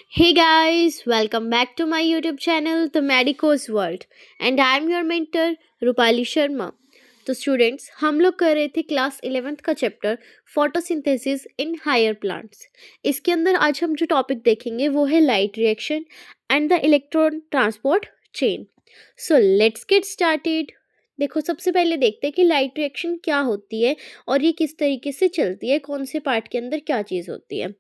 Hey guys, welcome back to my YouTube channel, The Medico's World, and I am your mentor, Rupali Sharma. तो students, हम लोग कर रहे थे क्लास 11th का chapter photosynthesis in higher plants. इसके अंदर आज हम जो टॉपिक देखेंगे वो है light reaction and the electron transport chain. So let's get started. देखो, सबसे पहले देखते हैं कि लाइट रिएक्शन क्या होती है और ये किस तरीके से चलती है, कौन से पार्ट के अंदर क्या चीज़ होती है.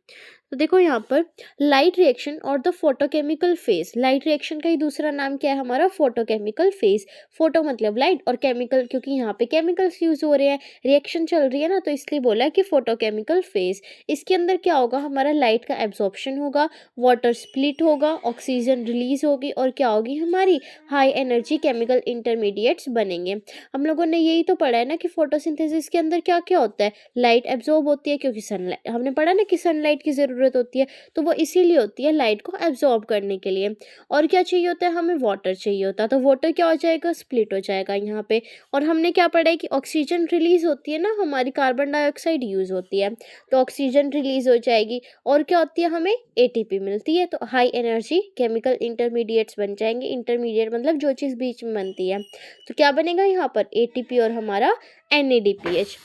तो देखो यहाँ पर लाइट रिएक्शन और the photochemical phase. Light reaction का ही दूसरा नाम क्या है हमारा? Photochemical phase. फोटो मतलब लाइट और केमिकल, क्योंकि यहाँ पे केमिकल्स यूज हो रहे हैं, रिएक्शन चल रही है ना, तो इसलिए बोला कि फोटोकेमिकल फेज. इसके अंदर क्या होगा? हमारा लाइट का एब्जॉर्प्शन होगा, वाटर स्प्लिट होगा, ऑक्सीजन रिलीज होगी और क्या होगी? हमारी हाई एनर्जी केमिकल इंटरमीडिएट्स बनेंगे. हम लोगों ने यही तो पढ़ा है ना कि फोटोसिंथेसिस के अंदर क्या क्या होता है. लाइट एब्जॉर्ब होती है, क्योंकि सनलाइट, हमने पढ़ा ना कि सनलाइट की जरूरत होती है, तो वो इसीलिए होती है लाइट को एब्जॉर्ब करने के लिए. और क्या चाहिए होता है? हमें वाटर चाहिए होता है, तो वाटर क्या हो जाएगा? स्प्लिट हो जाएगा यहाँ पे. और हमने क्या पढ़ा है कि ऑक्सीजन रिलीज होती है ना, हमारी कार्बन डाइऑक्साइड यूज होती है, तो ऑक्सीजन रिलीज हो जाएगी. और क्या होती है? हमें एटीपी मिलती है, तो हाई एनर्जी केमिकल इंटरमीडिएट्स बन जाएंगे. इंटरमीडिएट मतलब जो चीज़ बीच में बनती है, तो क्या बनेगा यहाँ पर? एटीपी और हमारा NADPH.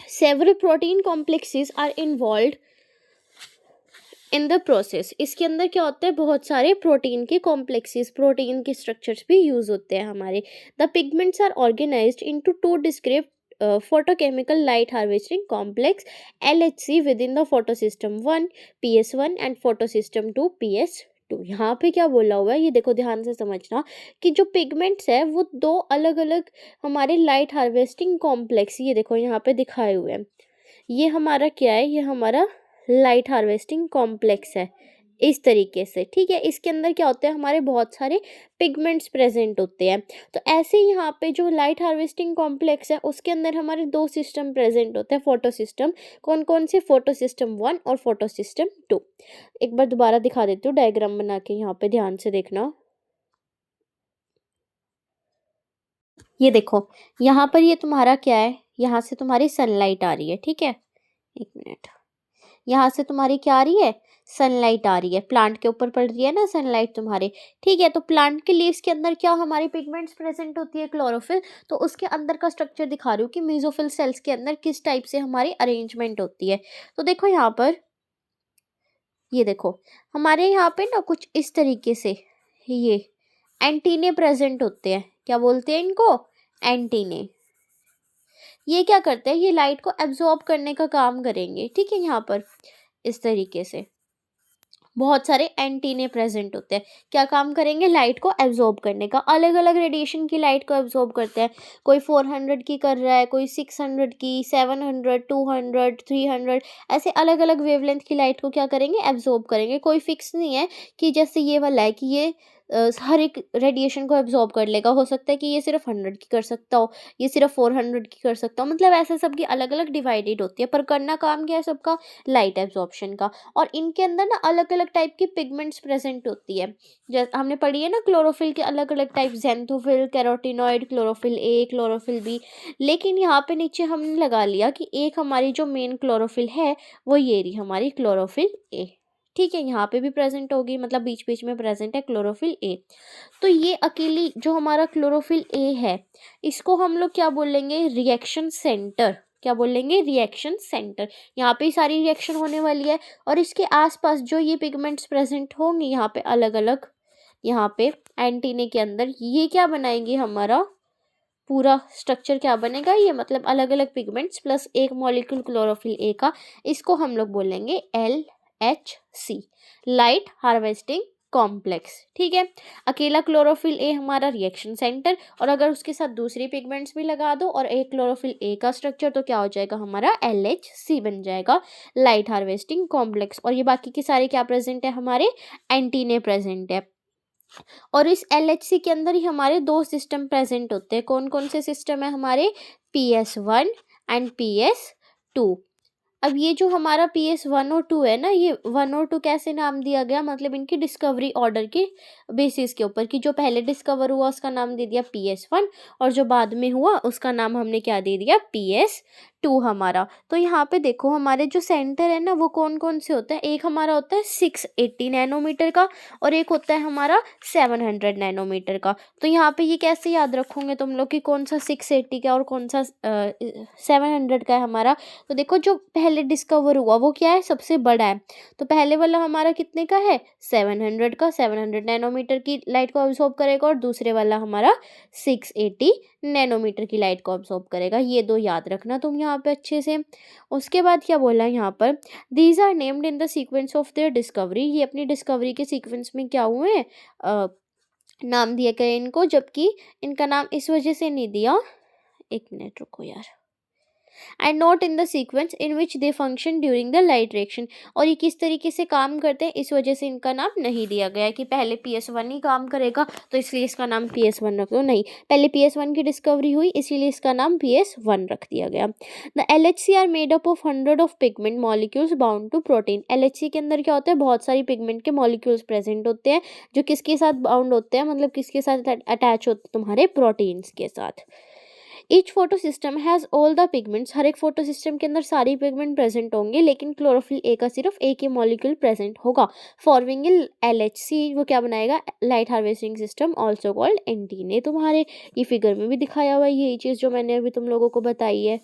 Several protein complexes are involved in the process. इसके अंदर क्या होता है? बहुत सारे प्रोटीन के कॉम्प्लेक्सेस, प्रोटीन के स्ट्रक्चर्स भी यूज होते हैं हमारे. The pigments are organised into two discrete photochemical light harvesting complex LHC within the photosystem 1 PS1 and photosystem 2 PS2. यहाँ पे क्या बोला हुआ है ये देखो, ध्यान से समझना कि जो पिगमेंट्स है वो दो अलग अलग हमारे लाइट हार्वेस्टिंग कॉम्प्लेक्स, ये देखो यहाँ पे दिखाए हुए हैं. ये हमारा क्या है? ये हमारा लाइट हार्वेस्टिंग कॉम्प्लेक्स है इस तरीके से. ठीक है, इसके अंदर क्या होता है? हमारे बहुत सारे पिगमेंट्स प्रेजेंट होते हैं. तो ऐसे ही यहाँ पे जो लाइट हार्वेस्टिंग कॉम्प्लेक्स है उसके अंदर हमारे दो सिस्टम प्रेजेंट होते हैं, फोटो सिस्टम. कौन कौन से? फोटो सिस्टम 1 और फोटो सिस्टम 2. एक बार दोबारा दिखा देती हूँ डायग्राम बना के, यहाँ पे ध्यान से देखना. ये देखो, यहाँ पर ये तुम्हारा क्या है? यहाँ से तुम्हारी सनलाइट आ रही है. ठीक है, एक मिनट. यहाँ से तुम्हारी क्या आ रही है? सनलाइट आ रही है. प्लांट के ऊपर पड़ रही है ना सनलाइट तुम्हारे. ठीक है, तो प्लांट के लीव्स के अंदर क्या हमारी पिगमेंट्स प्रेजेंट होती है? क्लोरोफिल. तो उसके अंदर का स्ट्रक्चर दिखा रही हूँ कि मेसोफिल सेल्स के अंदर किस टाइप से हमारी अरेंजमेंट होती है. तो देखो यहाँ पर, ये देखो हमारे यहाँ पे ना कुछ इस तरीके से ये एंटीने प्रेजेंट होते हैं. क्या बोलते हैं इनको? एंटीने. ये क्या करते हैं? ये लाइट को एब्जॉर्ब करने का काम करेंगे. ठीक है, यहाँ पर इस तरीके से बहुत सारे एंटीने प्रेजेंट होते हैं. क्या काम करेंगे? लाइट को एब्जॉर्ब करने का. अलग अलग रेडिएशन की लाइट को एब्जॉर्ब करते हैं. कोई 400 की कर रहा है, कोई 600 की, 700, 200, 300, ऐसे अलग अलग वेवलेंथ की लाइट को क्या करेंगे? एब्जॉर्ब करेंगे. कोई फिक्स नहीं है कि जैसे ये वाला है कि ये हर एक रेडिएशन को एब्जॉर्ब कर लेगा. हो सकता है कि ये सिर्फ 100 की कर सकता हो, ये सिर्फ 400 की कर सकता हो. मतलब ऐसे सबकी अलग अलग डिवाइडेड होती है, पर करना काम क्या है सबका? लाइट एब्जॉर्प्शन का. और इनके अंदर ना अलग अलग टाइप की पिगमेंट्स प्रेजेंट होती है. जैसे हमने पढ़ी है ना क्लोरोफिल के अलग अलग type, xanthophyll, carotenoid, chlorophyll A, chlorophyll B. लेकिन यहाँ पे नीचे हमने लगा लिया कि एक हमारी जो मेन क्लोरोफिल है वो ये रही हमारी क्लोरोफिल ए. ठीक है, यहाँ पे भी प्रेजेंट होगी, मतलब बीच बीच में प्रेजेंट है क्लोरोफिल ए. तो ये अकेली जो हमारा क्लोरोफिल ए है, इसको हम लोग क्या बोलेंगे? Reaction centre. क्या बोलेंगे? Reaction centre. यहाँ पे सारी रिएक्शन होने वाली है और इसके आसपास जो ये पिगमेंट्स प्रेजेंट होंगे यहाँ पे अलग अलग, यहाँ पे एंटीने के अंदर, ये क्या बनाएंगे? हमारा पूरा स्ट्रक्चर क्या बनेगा? ये मतलब अलग अलग पिगमेंट्स प्लस एक मॉलिक्यूल क्लोरोफिल ए का, इसको हम लोग बोलेंगे LHC, लाइट हार्वेस्टिंग कॉम्प्लेक्स. ठीक है, अकेला क्लोरोफिल ए हमारा रिएक्शन सेंटर, और अगर उसके साथ दूसरी पिगमेंट्स भी लगा दो और एक क्लोरोफिल ए का स्ट्रक्चर, तो क्या हो जाएगा? हमारा LHC बन जाएगा, लाइट हार्वेस्टिंग कॉम्प्लेक्स. और ये बाकी के सारे क्या प्रेजेंट है? हमारे एंटीने प्रेजेंट है. और इस LHC के अंदर ही हमारे दो सिस्टम प्रेजेंट होते हैं. कौन कौन से सिस्टम है हमारे? PS1 and PS2. अब ये जो हमारा PS1 और 2 है ना, ये 1 और 2 कैसे नाम दिया गया? मतलब इनकी डिस्कवरी ऑर्डर के बेसिस के ऊपर, कि जो पहले डिस्कवर हुआ उसका नाम दे दिया PS1 और जो बाद में हुआ उसका नाम हमने क्या दे दिया? PS2. 2 हमारा। तो यहाँ पे देखो हमारे जो सेंटर है ना वो कौन-कौन से होते हैं, एक हमारा होता है 680 नैनोमीटर का और एक होता है हमारा 700 नैनोमीटर का। तो यहाँ पे ये कैसे याद रखोगे तुम लोग कि कौन सा 680 का और कौन सा 700 का है हमारा। तो देखो जो पहले डिस्कवर हुआ वो क्या है, सबसे बड़ा है। तो पहले वाला हमारा कितने का है, 700 का, 700 नैनोमीटर की लाइट को अब्सॉर्ब करेगा, और दूसरे वाला हमारा 680 नैनोमीटर की लाइट को अब्सॉर्ब करेगा। ये दो याद रखना तुम यहाँ पे अच्छे से। उसके बाद क्या बोला है यहाँ पर, these are named in the sequence of their discovery. ये अपनी डिस्कवरी के सीक्वेंस में क्या हुए हैं, नाम दिए गए इनको, जबकि इनका नाम इस वजह से नहीं दिया, एक मिनट रुको यार, and not in the sequence in which they function during the light reaction. और ये किस तरीके से काम करते हैं इस वजह से इनका नाम नहीं दिया गया है कि पहले PS1 ही काम करेगा तो इसलिए इसका नाम PS1 रख दो, नहीं, पहले PS1 की डिस्कवरी हुई इसीलिए इसका नाम PS1 रख दिया गया। The LHC are made up of 100 of pigment molecules bound to protein. LHC के अंदर क्या होता है, बहुत सारी पिगमेंट के मॉलिक्यूल्स प्रेजेंट होते हैं जो किसके साथ बाउंड होते हैं, मतलब किसके साथ अटैच होते हैं, तुम्हारे प्रोटीन्स के साथ। Each photo system has all the pigments. हर एक फोटो सिस्टम के अंदर सारी पिगमेंट प्रेजेंट होंगे, लेकिन क्लोरोफिल ए का सिर्फ एक ही मॉलिक्यूल प्रेजेंट होगा। फॉर्मिंग LHC वो क्या बनाएगा, light harvesting system also called antennae. तुम्हारे ये फिगर में भी दिखाया हुआ है यही चीज़ जो मैंने अभी तुम लोगों को बताई है।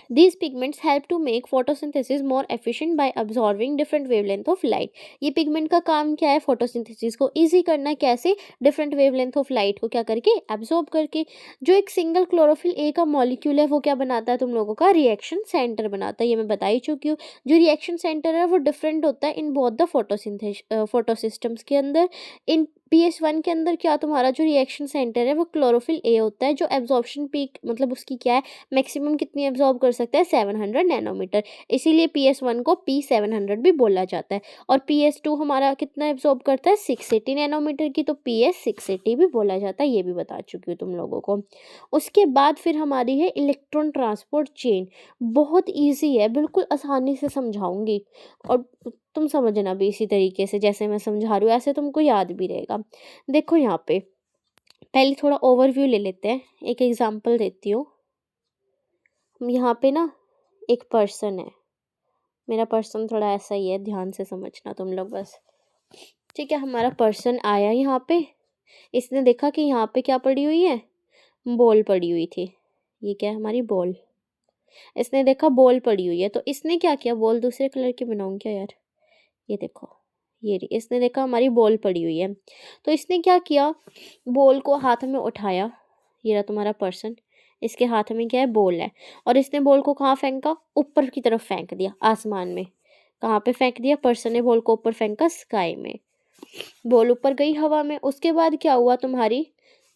These pigments help to make photosynthesis more efficient by absorbing different wavelength of light. ये पिगमेंट का काम क्या है, फोटोसिंथेसिस को इजी करना, कैसे, डिफरेंट वेवलेंथ ऑफ लाइट को क्या करके, एब्जॉर्ब करके। जो एक सिंगल क्लोरोफिल ए का मॉलिक्यूल है वो क्या बनाता है तुम लोगों का, रिएक्शन सेंटर बनाता है, ये मैं बता ही चुकी हूँ। जो रिएक्शन सेंटर है वो डिफरेंट होता है इन बोथ द फोटोसिस्टम्स के अंदर। इन PS1 के अंदर क्या, तुम्हारा जो रिएक्शन सेंटर है वो क्लोरोफिल ए होता है, जो एब्जॉर्प्शन पीक मतलब उसकी क्या है, मैक्सिमम कितनी एब्जॉर्ब कर सकता है, 700 नैनोमीटर, इसीलिए PS1 को P700 भी बोला जाता है। और PS2 हमारा कितना एब्जॉर्ब करता है, 680 नैनोमीटर की, तो PS680 भी बोला जाता है, ये भी बता चुकी हूँ तुम लोगों को। उसके बाद फिर हमारी है इलेक्ट्रॉन ट्रांसपोर्ट चेन। बहुत ईजी है, बिल्कुल आसानी से समझाऊंगी और तुम समझना भी इसी तरीके से जैसे मैं समझा रही हूँ, ऐसे तुमको याद भी रहेगा। देखो यहाँ पे पहले थोड़ा ओवरव्यू ले लेते हैं, एक एग्जांपल देती हूँ। यहाँ पे ना एक पर्सन है, मेरा पर्सन थोड़ा ऐसा ही है, ध्यान से समझना तुम लोग बस, ठीक है। हमारा पर्सन आया यहाँ पे, इसने देखा कि यहाँ पे क्या पड़ी हुई है, बॉल पड़ी हुई थी। ये क्या है, हमारी बॉल। इसने देखा बॉल पड़ी हुई है तो इसने क्या किया, बॉल दूसरे कलर की बनाऊँ क्या यार, ये देखो, ये रही। इसने देखा हमारी बॉल पड़ी हुई है तो इसने क्या किया, बॉल को हाथ में उठाया। ये रहा तुम्हारा पर्सन, इसके हाथ में क्या है, बॉल है, और इसने बॉल को कहाँ फेंका, ऊपर की तरफ फेंक दिया, आसमान में। कहाँ पे फेंक दिया, पर्सन ने बॉल को ऊपर फेंका, स्काई में। बॉल ऊपर गई हवा में। उसके बाद क्या हुआ, तुम्हारी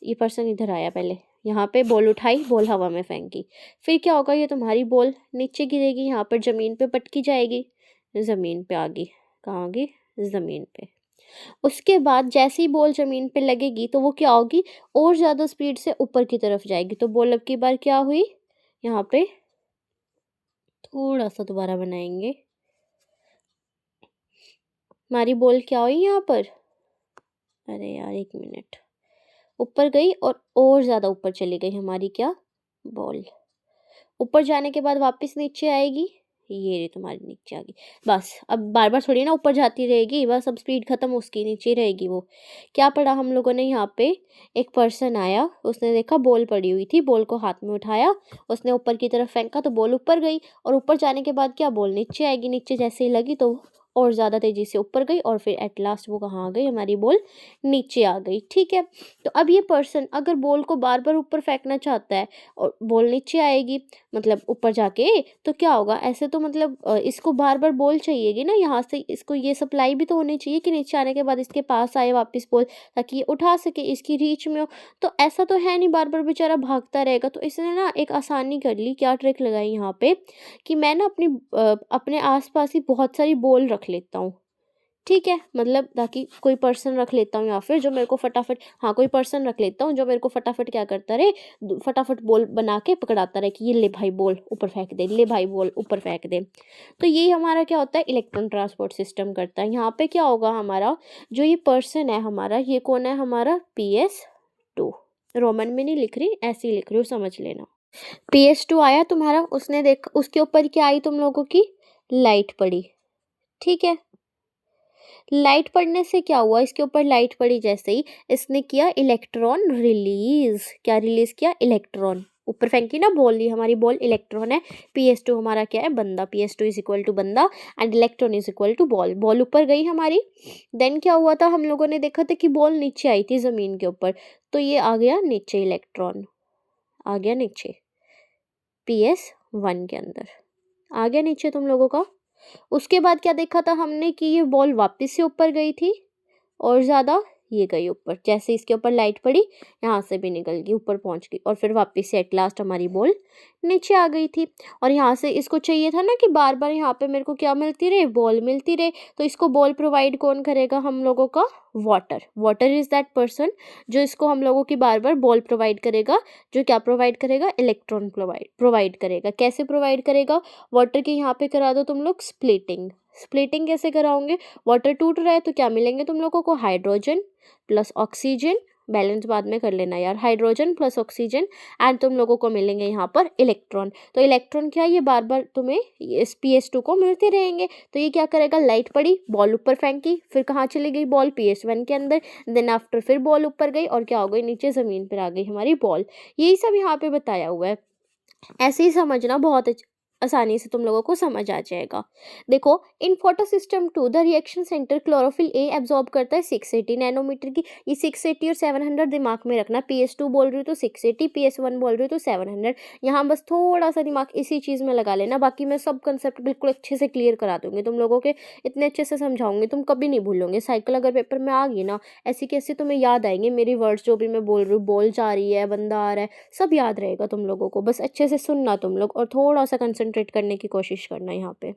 ये पर्सन इधर आया, पहले यहाँ पे बॉल उठाई, बॉल हवा में फेंकी, फिर क्या होगा, ये तुम्हारी बॉल नीचे गिरेगी, यहाँ पर जमीन पे पटकी जाएगी, जमीन पे आ गई, कहाँ आ गई, जमीन पे। उसके बाद जैसे ही बॉल जमीन पे लगेगी तो वो क्या होगी, और ज़्यादा स्पीड से ऊपर की तरफ जाएगी। तो बॉल अब की बार क्या हुई, यहाँ पे थोड़ा सा दोबारा बनाएंगे, हमारी बॉल क्या हुई यहाँ पर, अरे यार एक मिनट, ऊपर गई और ज़्यादा ऊपर चली गई हमारी क्या, बॉल। ऊपर जाने के बाद वापस नीचे आएगी, ये रही तुम्हारी नीचे आ गई। बस अब बार बार थोड़ी ना ऊपर जाती रहेगी, बस अब स्पीड खत्म, उसकी नीचे रहेगी वो। क्या पढ़ा हम लोगों ने यहाँ पे, एक पर्सन आया, उसने देखा बॉल पड़ी हुई थी, बॉल को हाथ में उठाया, उसने ऊपर की तरफ फेंका तो बॉल ऊपर गई, और ऊपर जाने के बाद क्या, बॉल नीचे आएगी, नीचे जैसे ही लगी तो और ज़्यादा तेज़ी से ऊपर गई, और फिर एट लास्ट वो कहाँ आ गई, हमारी बॉल नीचे आ गई, ठीक है। तो अब ये पर्सन अगर बॉल को बार बार ऊपर फेंकना चाहता है और बॉल नीचे आएगी, मतलब ऊपर जाके, तो क्या होगा, ऐसे तो मतलब इसको बार बार बॉल चाहिएगी ना, यहाँ से इसको ये सप्लाई भी तो होनी चाहिए कि नीचे आने के बाद इसके पास आए वापस बॉल, ताकि ये उठा सके, इसकी रीच में हो। तो ऐसा तो है नहीं, बार बार बेचारा भागता रहेगा। तो इसने ना एक आसानी कर ली, क्या ट्रिक लगाई यहाँ पे, कि मैं ना अपने आसपास ही बहुत सारी बॉल रख लेता हूँ, ठीक है, मतलब ताकि कोई पर्सन रख लेता हूँ, या फिर जो मेरे को फटाफट, हाँ कोई पर्सन रख लेता हूँ जो मेरे को फटाफट क्या करता रहे, फटाफट बॉल बना के पकड़ाता रहे कि ये ले भाई बॉल ऊपर फेंक दे, ले भाई बॉल ऊपर फेंक दे। तो ये हमारा क्या होता है, इलेक्ट्रॉन ट्रांसपोर्ट सिस्टम करता है। यहाँ पे क्या होगा, हमारा जो ये पर्सन है हमारा, ये कौन है, हमारा PS2। रोमन में नहीं लिख रही, ऐसे ही लिख रही हूँ, समझ लेना। PS2 आया तुम्हारा, उसने देख उसके ऊपर क्या आई तुम लोगों की, लाइट पड़ी, ठीक है। लाइट पड़ने से क्या हुआ, इसके ऊपर लाइट पड़ी जैसे ही इसने किया इलेक्ट्रॉन रिलीज। क्या रिलीज किया, इलेक्ट्रॉन। ऊपर फेंकी ना बॉल, ये हमारी बॉल इलेक्ट्रॉन है, PS2 हमारा क्या है, बंदा। PS2 इज इक्वल टू बंदा and electron is equal to ball. Ball ऊपर गई हमारी। देन क्या हुआ था, हम लोगों ने देखा था कि बॉल नीचे आई थी जमीन के ऊपर, तो ये आ गया नीचे, इलेक्ट्रॉन आ गया नीचे PS1 के अंदर, आ गया नीचे तुम लोगों का। उसके बाद क्या देखा था हमने कि ये बॉल वापस से ऊपर गई थी और ज़्यादा ये गई ऊपर, जैसे इसके ऊपर लाइट पड़ी यहाँ से भी निकल गई, ऊपर पहुँच गई और फिर वापस से एट लास्ट हमारी बॉल नीचे आ गई थी। और यहाँ से इसको चाहिए था ना कि बार बार यहाँ पे मेरे को क्या मिलती रहे, बॉल मिलती रहे, तो इसको बॉल प्रोवाइड कौन करेगा हम लोगों का, water. Water is that person जो इसको हम लोगों की बार बार बॉल प्रोवाइड करेगा, जो क्या प्रोवाइड करेगा, इलेक्ट्रॉन प्रोवाइड करेगा। कैसे प्रोवाइड करेगा, वाटर की यहाँ पे करा दो तुम लोग स्प्लिटिंग। स्प्लिटिंग कैसे कराओगे, वाटर टूट रहा है तो क्या मिलेंगे तुम लोगों को, हाइड्रोजन प्लस ऑक्सीजन, बैलेंस बाद में कर लेना यार, हाइड्रोजन प्लस ऑक्सीजन एंड तुम लोगों को मिलेंगे यहाँ पर इलेक्ट्रॉन। तो इलेक्ट्रॉन क्या, ये बार बार तुम्हें इस PS2 को मिलते रहेंगे। तो ये क्या करेगा, लाइट पड़ी, बॉल ऊपर फेंकी, फिर कहाँ चली गई बॉल, PS1 के अंदर। देन आफ्टर फिर बॉल ऊपर गई और क्या हो गई, नीचे ज़मीन पर आ गई हमारी बॉल। यही सब यहाँ पे बताया हुआ है, ऐसे ही समझना, बहुत आसानी से तुम लोगों को समझ आ जाएगा। देखो, in photosystem 2 the reaction centre chlorophyll A absorb करता है 680 नैनोमीटर की। ये 680 और 700 दिमाग में रखना, PS2 बोल रही हूँ तो 680, PS1 बोल रही हूँ तो 700। यहाँ बस थोड़ा सा दिमाग इसी चीज़ में लगा लेना, बाकी मैं सब कंसेप्ट बिल्कुल अच्छे से क्लियर करा दूंगी तुम लोगों के, इतने अच्छे से समझाऊंगी तुम कभी नहीं भूलोगे। साइकिल अगर पेपर में आ गई ना, ऐसी कैसी तुम्हें याद आएंगे मेरी वर्ड्स, जो भी मैं बोल रही हूँ, बॉल जा रही है, बंदा आ रहा है, सब याद रहेगा तुम लोगों को। बस अच्छे से सुनना तुम लोग और थोड़ा सा कंसंट्रेट करने की कोशिश करना यहाँ पे।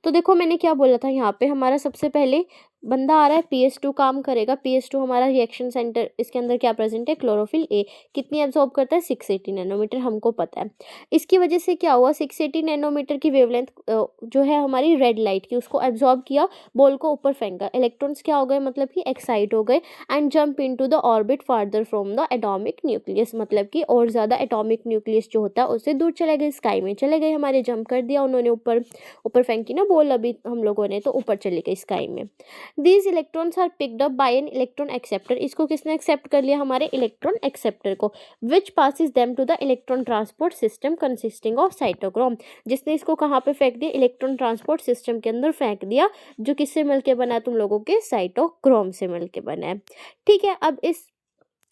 तो देखो मैंने क्या बोला था, यहाँ पे हमारा सबसे पहले बंदा आ रहा है, PS2 काम करेगा। PS2 हमारा रिएक्शन सेंटर, इसके अंदर क्या प्रेजेंट है, क्लोरोफिल ए। कितनी एब्जॉर्ब करता है, 680 नैनोमीटर, हमको पता है। इसकी वजह से क्या हुआ, 680 नैनोमीटर की वेवलेंथ जो है हमारी रेड लाइट की, उसको एब्जॉर्ब किया, बॉल को ऊपर फेंका। इलेक्ट्रॉन्स क्या हो गए, मतलब कि एक्साइट हो गए and jump into the orbit farther from the atomic nucleus, मतलब कि और ज़्यादा एटॉमिक न्यूक्लियस जो होता है उससे दूर चले गए, स्काई में चले गए हमारे, जंप कर दिया उन्होंने ऊपर। ऊपर फेंकी ना बॉल अभी हम लोगों ने, तो ऊपर चली गई स्काई में। These electrons are picked up by an electron acceptor. इसको किसने एक्सेप्ट कर लिया, हमारे इलेक्ट्रॉन एक्सेप्टर को। Which passes them to the electron transport system consisting of cytochrome, जिसने इसको कहाँ पे फेंक दिया, इलेक्ट्रॉन ट्रांसपोर्ट सिस्टम के अंदर फेंक दिया, जो किससे मिलके बना है, तुम लोगों के साइटोक्रोम से मिलके बना है। ठीक है, अब इस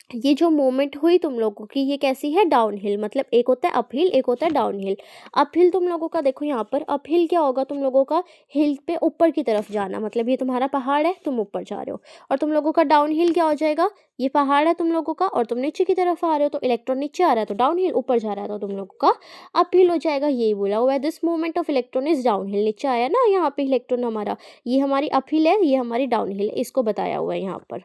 ये जो मूवमेंट हुई तुम लोगों की, ये कैसी है, डाउन हिल। मतलब एक होता है अपहिल, एक होता है डाउन हिल। अपहिल तुम लोगों का देखो यहाँ पर, अपहिल क्या होगा तुम लोगों का, हिल पे ऊपर की तरफ जाना, मतलब ये तुम्हारा पहाड़ है, तुम ऊपर जा रहे हो। और तुम लोगों का डाउन हिल क्या हो जाएगा, ये पहाड़ है तुम लोगों का और तुम नीचे की तरफ आ रहे हो, तो इलेक्ट्रॉन नीचे आ रहा है तो डाउन हिल, ऊपर जा रहा है तो तुम लोगों का अपहिल हो जाएगा। यही बोला हुआ है, this movement of electron is down hill. नीचे आया ना यहाँ पे इलेक्ट्रॉन हमारा, ये हमारी अपहिल है, ये हमारी डाउन हिल है, इसको बताया हुआ है यहाँ पर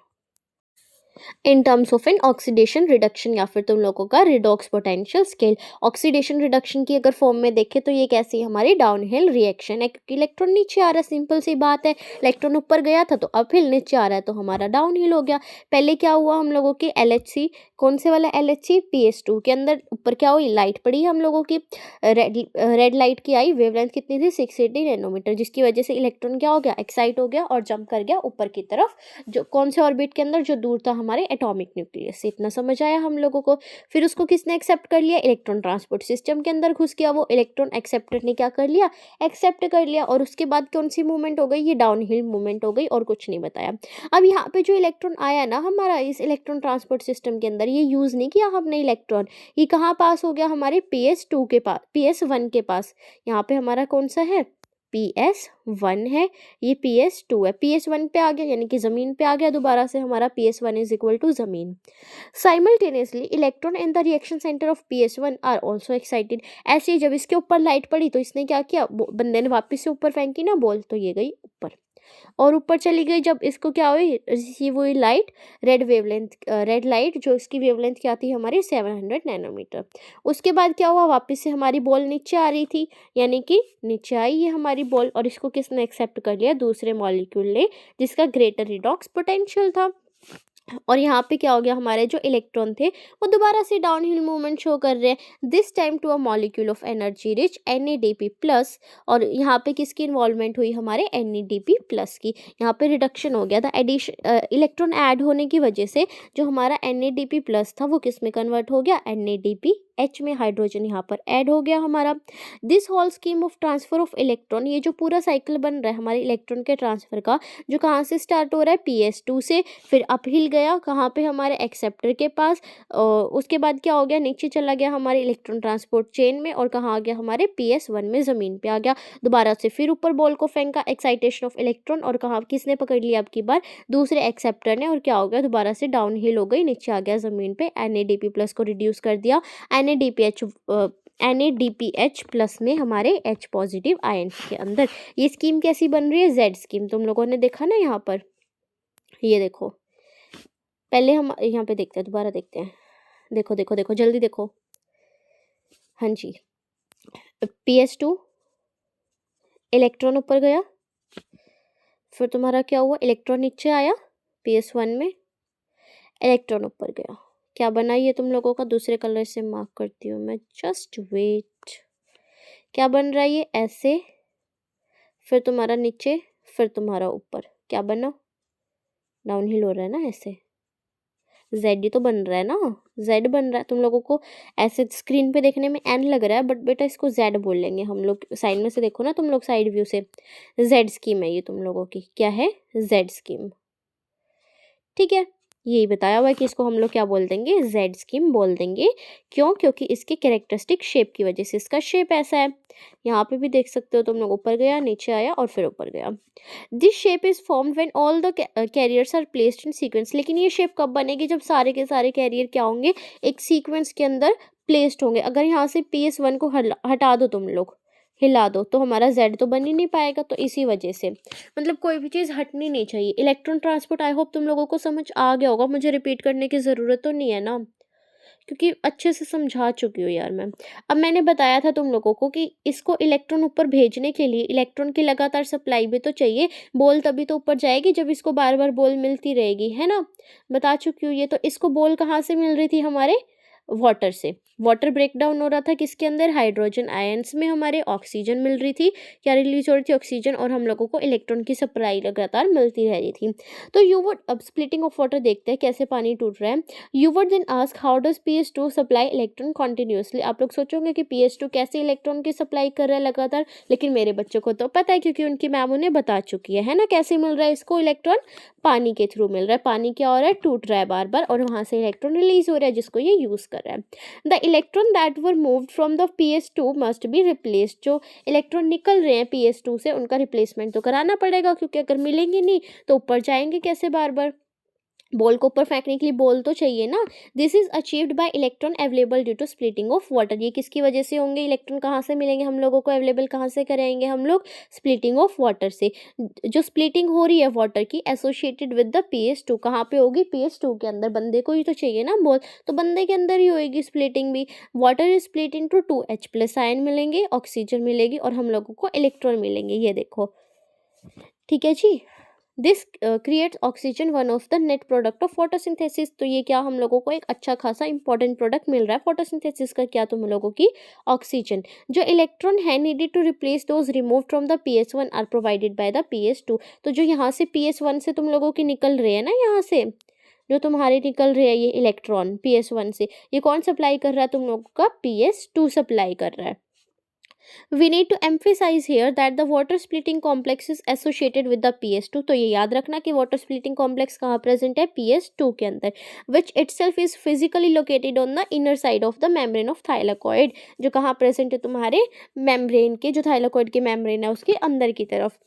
in terms of an oxidation reduction, या फिर तुम लोगों का redox potential scale. Oxidation reduction की अगर फॉर्म में देखें तो ये कैसी हमारी डाउन हिल रिएक्शन है, क्योंकि इलेक्ट्रॉन नीचे आ रहा है, सिंपल सी बात है। इलेक्ट्रॉन ऊपर गया था तो अपहिल, नीचे आ रहा है तो हमारा डाउन हिल हो गया। पहले क्या हुआ हम लोगों की LHC, कौन से वाला LHC, PS2 के अंदर ऊपर क्या हुई, लाइट पड़ी हम लोगों की, रेड लाइट की आई, वेवलेंथ कितनी थी, 680 नैनोमीटर, जिसकी वजह से इलेक्ट्रॉन क्या हो गया, एक्साइट हो गया और जंप कर गया ऊपर की तरफ, जो कौन से ऑर्बिट के अंदर, जो दूर था हमारे एटॉमिक न्यूक्लियस से। इतना समझ आया हम लोगों को। फिर उसको किसने एक्सेप्ट कर लिया, इलेक्ट्रॉन ट्रांसपोर्ट सिस्टम के अंदर घुस गया वो, इलेक्ट्रॉन एक्सेप्टर ने क्या कर लिया, एक्सेप्ट कर लिया। और उसके बाद कौन सी मूवमेंट हो गई, ये डाउन हिल मूवमेंट हो गई, और कुछ नहीं बताया। अब यहाँ पे जो इलेक्ट्रॉन आया ना हमारा इस इलेक्ट्रॉन ट्रांसपोर्ट सिस्टम के अंदर, ये यूज नहीं किया हमने इलेक्ट्रॉन, ये कहाँ पास हो गया, हमारे PS2 के पास, PS1 के पास। यहाँ पे हमारा कौन सा है, PS1 है, ये PS2 है, PS1 पे आ गया यानी कि ज़मीन पे आ गया दोबारा से हमारा, PS1 इज इक्वल टू ज़मीन। Simultaneously electron in the reaction centre of PS1 are also excited. ऐसे ही जब इसके ऊपर लाइट पड़ी तो इसने क्या किया, बंदे ने वापस से ऊपर फेंकी ना बॉल, तो ये गई ऊपर और ऊपर चली गई। जब इसको क्या हुई, रिसीव हुई लाइट, रेड लाइट, जो इसकी वेवलेंथ क्या थी हमारी, 700 नैनोमीटर। उसके बाद क्या हुआ, वापस से हमारी बॉल नीचे आ रही थी, यानी कि नीचे आई ये हमारी बॉल, और इसको किसने एक्सेप्ट कर लिया, दूसरे मॉलिक्यूल ने, जिसका ग्रेटर रिडॉक्स पोटेंशियल था। और यहाँ पे क्या हो गया, हमारे जो इलेक्ट्रॉन थे वो दोबारा से डाउनहिल मूवमेंट शो कर रहे हैं, this time to a molecule of energy rich NADP plus. और यहाँ पे किसकी इन्वॉल्वमेंट हुई, हमारे NADP प्लस की। यहाँ पे रिडक्शन हो गया था, एडिशन इलेक्ट्रॉन ऐड होने की वजह से जो हमारा NADP प्लस था वो किस में कन्वर्ट हो गया, NADPH में। हाइड्रोजन यहाँ पर ऐड हो गया हमारा। This whole scheme of transfer of electron, ये जो पूरा साइकिल बन रहा है हमारे इलेक्ट्रॉन के ट्रांसफर का, जो कहाँ से स्टार्ट हो रहा है, PS2 से, फिर अपहिल गया कहाँ पे, हमारे एक्सेप्टर के पास, उसके बाद क्या हो गया, नीचे चला गया हमारे इलेक्ट्रॉन ट्रांसपोर्ट चेन में, और कहाँ आ गया, हमारे PS1 में, ज़मीन पे आ गया। दोबारा से फिर ऊपर बॉल को फेंका, एक्साइटेशन ऑफ इलेक्ट्रॉन, और कहाँ किसने पकड़ लिया अब की बार, दूसरे एक्सेप्टर ने, और क्या हो गया, दोबारा से डाउन हिल हो गई, नीचे आ गया ज़मीन पे। NADP प्लस को रिड्यूस कर दिया, NADPH प्लस में हमारे H पॉजिटिव आयन्स के अंदर। ये स्कीम कैसी बन रही है, Z स्कीम, तुम लोगों ने देखा ना यहाँ पर, ये देखो। पहले हम यहाँ पे देखते हैं, दोबारा देखते हैं, देखो देखो देखो, जल्दी देखो। हाँ जी, PS2, इलेक्ट्रॉन ऊपर गया, फिर तुम्हारा क्या हुआ, इलेक्ट्रॉन नीचे आया, PS1 में, इलेक्ट्रॉन ऊपर गया, क्या बना ये तुम लोगों का, दूसरे कलर से मार्क करती हूँ मैं, जस्ट वेट। क्या बन रहा है ये, ऐसे, फिर तुम्हारा नीचे, फिर तुम्हारा ऊपर, क्या बना, डाउनहिल हो रहा है ना ऐसे, जेड ही तो बन रहा है ना, जेड बन रहा है। तुम लोगों को ऐसे स्क्रीन पे देखने में एन लग रहा है, बट बेटा इसको जेड बोल लेंगे हम लोग, साइड में से देखो ना तुम लोग, साइड व्यू से, जेड स्कीम है ये तुम लोगों की, क्या है, जेड स्कीम, ठीक है। यही बताया हुआ है कि इसको हम लोग क्या बोल देंगे, जेड स्कीम बोल देंगे। क्यों, क्योंकि इसके कैरेक्टरिस्टिक शेप की वजह से, इसका शेप ऐसा है। यहाँ पे भी देख सकते हो तुम लोग, ऊपर गया, नीचे आया, और फिर ऊपर गया। This shape is formed when all the carriers are placed in sequence. लेकिन ये शेप कब बनेगी, जब सारे के सारे कैरियर क्या होंगे, एक सीक्वेंस के अंदर प्लेस्ड होंगे। अगर यहाँ से PS1 को हटा दो तुम लोग, हिला दो, तो हमारा Z तो बन ही नहीं पाएगा। तो इसी वजह से मतलब कोई भी चीज़ हटनी नहीं चाहिए। इलेक्ट्रॉन ट्रांसपोर्ट आई होप तुम लोगों को समझ आ गया होगा, मुझे रिपीट करने की ज़रूरत तो नहीं है ना, क्योंकि अच्छे से समझा चुकी हूँ यार मैं। अब मैंने बताया था तुम लोगों को कि इसको इलेक्ट्रॉन ऊपर भेजने के लिए इलेक्ट्रॉन की लगातार सप्लाई भी तो चाहिए। बॉल तभी तो ऊपर जाएगी जब इसको बार बार बॉल मिलती रहेगी, है ना, बता चुकी हूँ ये। तो इसको बॉल कहाँ से मिल रही थी, हमारे वाटर से। वाटर ब्रेक डाउन हो रहा था किसके अंदर, हाइड्रोजन आयंस में, हमारे ऑक्सीजन मिल रही थी, क्या रिलीज हो रही थी, ऑक्सीजन, और हम लोगों को इलेक्ट्रॉन की सप्लाई लगातार मिलती रह रही थी। तो यू वुड, अब स्प्लिटिंग ऑफ वाटर देखते हैं कैसे पानी टूट रहा है। You would then ask how does PS2 supply electron continuously. आप लोग सोचोगे कि PS2 कैसे इलेक्ट्रॉन की सप्लाई कर रहा है लगातार, लेकिन मेरे बच्चों को तो पता है क्योंकि उनकी मैम उन्हें बता चुकी है ना, कैसे मिल रहा है इसको इलेक्ट्रॉन, पानी के थ्रू मिल रहा है। पानी क्या हो रहा है, टूट रहा है बार बार, और वहाँ से इलेक्ट्रॉन रिलीज हो रहा है जिसको ये यूज़ कर रहा है। The electron that were moved from the PS2 must be replaced. जो इलेक्ट्रॉन निकल रहे हैं PS2 से, उनका रिप्लेसमेंट तो कराना पड़ेगा, क्योंकि अगर मिलेंगे नहीं तो ऊपर जाएंगे कैसे बार बार, बॉल को ऊपर फेंकने के लिए बॉल तो चाहिए ना। This is achieved by electron available due to splitting of water. ये किसकी वजह से होंगे, इलेक्ट्रॉन कहाँ से मिलेंगे हम लोगों को, अवेलेबल कहाँ से कराएंगे हम लोग, स्प्लिटिंग ऑफ वाटर से। जो स्प्लिटिंग हो रही है वाटर की एसोसिएटेड विद द PS2, कहाँ पे होगी, PS2 के अंदर। बंदे को ही तो चाहिए ना बॉल, तो बंदे के अंदर ही होएगी स्प्लिटिंग भी। Water is split into 2H plus ion मिलेंगे, ऑक्सीजन मिलेगी, और हम लोगों को इलेक्ट्रॉन मिलेंगे, ये देखो, ठीक है जी। This creates oxygen, one of the net product of photosynthesis. तो ये क्या हम लोगों को एक अच्छा खासा इंपॉर्टेंट प्रोडक्ट मिल रहा है फोटोसिंथेसिस का, क्या तुम लोगों की, ऑक्सीजन। जो इलेक्ट्रॉन है needed to replace those remove from the PS1 are provided by the PS2। तो जो यहाँ से PS1 से तुम लोगों की निकल रहे हैं ना, यहाँ से जो तुम्हारे निकल रहे हैं ये इलेक्ट्रॉन PS1 से, ये कौन सप्लाई कर रहा है तुम लोगों का, PS2 सप्लाई कर रहा है। We need to emphasize here that the water splitting complex is associated with the PS2। तो ये याद रखना कि water splitting complex कहाँ present है, PS2 के अंदर, which itself is physically located on the inner side of the membrane of thylakoid। जो कहाँ present है, तुम्हारे membrane के, जो thylakoid की membrane है उसके अंदर की तरफ।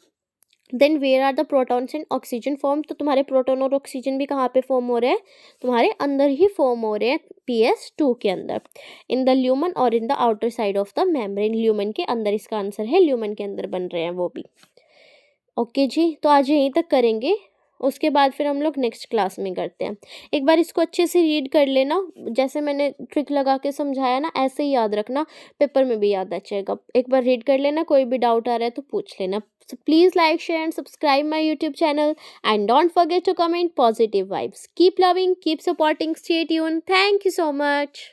Then where are the protons and oxygen form. तो तुम्हारे प्रोटॉन और ऑक्सीजन भी कहाँ पे फॉर्म हो रहे हैं, तुम्हारे अंदर ही फॉर्म हो रहे हैं, PS2 के अंदर, इन द ल्यूमन और in the outer side of the membrane. Lumen के अंदर, इसका आंसर है ल्यूमन के अंदर बन रहे हैं वो भी। ओके जी, तो आज यहीं तक करेंगे, उसके बाद फिर हम लोग नेक्स्ट क्लास में करते हैं। एक बार इसको अच्छे से रीड कर लेना, जैसे मैंने ट्रिक लगा के समझाया ना, ऐसे ही याद रखना, पेपर में भी याद आ जाएगा। एक बार रीड कर लेना, कोई भी डाउट आ रहा है तो पूछ लेना। So please like, share, and subscribe my YouTube channel. And don't forget to comment positive vibes. Keep loving, keep supporting. Stay tuned. Thank you so much.